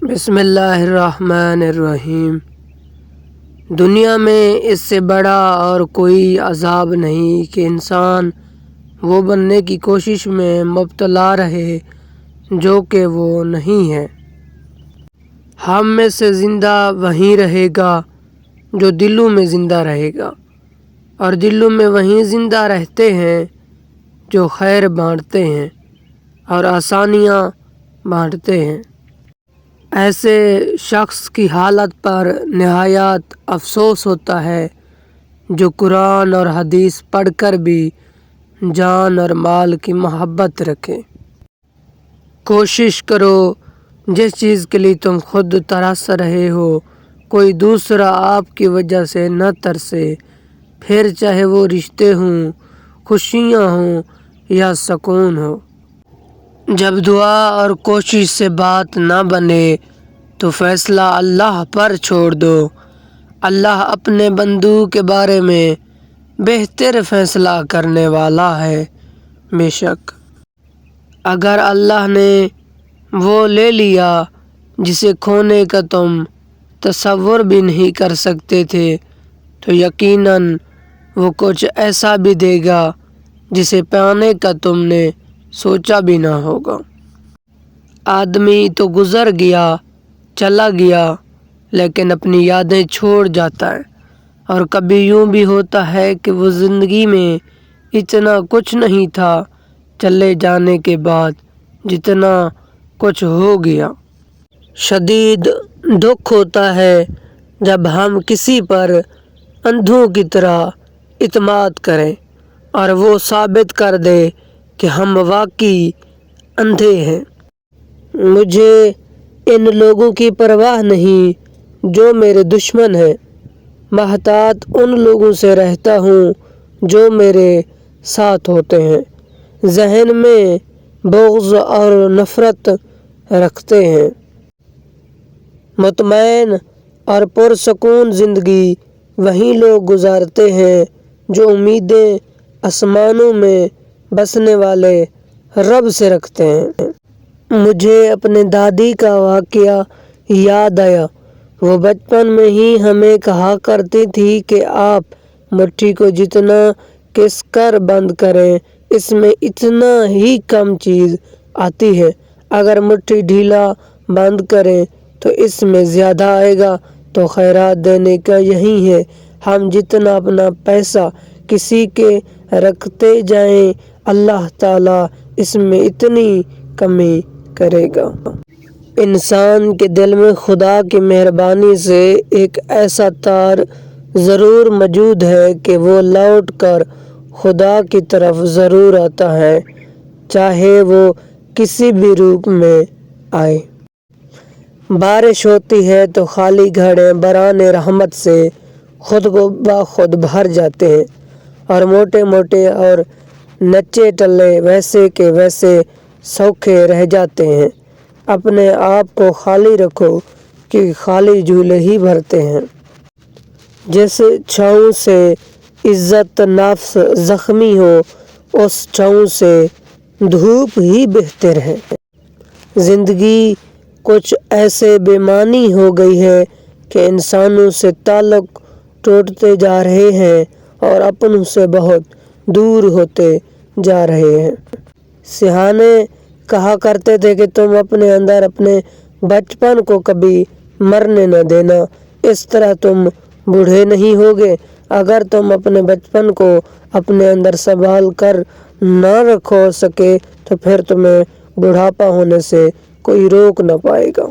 بسم اللہ الرحمن الرحیم۔ دنیا میں اس سے بڑا اور کوئی عذاب نہیں کہ انسان وہ بننے کی کوشش میں مبتلا رہے جو کہ وہ نہیں ہے۔ ہم میں سے زندہ وہیں رہے گا جو دلوں میں زندہ رہے گا، اور دلوں میں وہیں زندہ رہتے ہیں جو خیر بانٹتے ہیں اور آسانیاں بانٹتے ہیں۔ ایسے شخص کی حالت پر نہایت افسوس ہوتا ہے جو قرآن اور حدیث پڑھ کر بھی جان اور مال کی محبت رکھے۔ کوشش کرو جس چیز کے لیے تم خود ترس رہے ہو کوئی دوسرا آپ کی وجہ سے نہ ترسے، پھر چاہے وہ رشتے ہوں، خوشیاں ہوں یا سکون ہو۔ جب دعا اور کوشش سے بات نہ بنے تو فیصلہ اللہ پر چھوڑ دو۔ اللہ اپنے بندوں کے بارے میں بہتر فیصلہ کرنے والا ہے۔ بے شک اگر اللہ نے وہ لے لیا جسے کھونے کا تم تصور بھی نہیں کر سکتے تھے تو یقیناً وہ کچھ ایسا بھی دے گا جسے پانے کا تم نے سوچا بھی نہ ہوگا۔ آدمی تو گزر گیا، چلا گیا، لیکن اپنی یادیں چھوڑ جاتا ہے، اور کبھی یوں بھی ہوتا ہے کہ وہ زندگی میں اتنا کچھ نہیں تھا چلے جانے کے بعد جتنا کچھ ہو گیا۔ شدید دکھ ہوتا ہے جب ہم کسی پر اندھوں کی طرح اعتماد کریں اور وہ ثابت کر دے کہ ہم واقعی اندھے ہیں۔ مجھے ان لوگوں کی پرواہ نہیں جو میرے دشمن ہیں، محتاط ان لوگوں سے رہتا ہوں جو میرے ساتھ ہوتے ہیں، ذہن میں بغض اور نفرت رکھتے ہیں۔ مطمئن اور پرسکون زندگی وہی لوگ گزارتے ہیں جو امیدیں آسمانوں میں بسنے والے رب سے رکھتے ہیں۔ مجھے اپنے دادی کا واقعہ یاد آیا۔ وہ بچپن میں ہی ہمیں کہا کرتی تھی کہ آپ مٹھی کو جتنا کس کر بند کریں اس میں اتنا ہی کم چیز آتی ہے، اگر مٹھی ڈھیلا بند کریں تو اس میں زیادہ آئے گا۔ تو خیرات دینے کا یہی ہے، ہم جتنا اپنا پیسہ کسی کے رکھتے جائیں اللہ تعالیٰ اس میں اتنی کمی کرے گا۔ انسان کے دل میں خدا کی مہربانی سے ایک ایسا تار ضرور موجود ہے کہ وہ لوٹ کر خدا کی طرف ضرور آتا ہے، چاہے وہ کسی بھی روپ میں آئے۔ بارش ہوتی ہے تو خالی گھڑے بران رحمت سے خود بخود بھر جاتے ہیں، اور موٹے موٹے اور نچے ٹلے ویسے کے ویسے سوکھے رہ جاتے ہیں۔ اپنے آپ کو خالی رکھو کہ خالی جھولے ہی بھرتے ہیں۔ جس چھاؤں سے عزت نفس زخمی ہو اس چھاؤں سے دھوپ ہی بہتر ہے۔ زندگی کچھ ایسے بے معنی ہو گئی ہے کہ انسانوں سے تعلق ٹوٹتے جا رہے ہیں اور اپنوں سے بہت دور ہوتے جا رہے ہیں۔ سیانے کہا کرتے تھے کہ تم اپنے اندر اپنے بچپن کو کبھی مرنے نہ دینا، اس طرح تم بوڑھے نہیں ہوگے۔ اگر تم اپنے بچپن کو اپنے اندر سنبھال کر نہ رکھو سکے تو پھر تمہیں بڑھاپا ہونے سے کوئی روک نہ پائے گا۔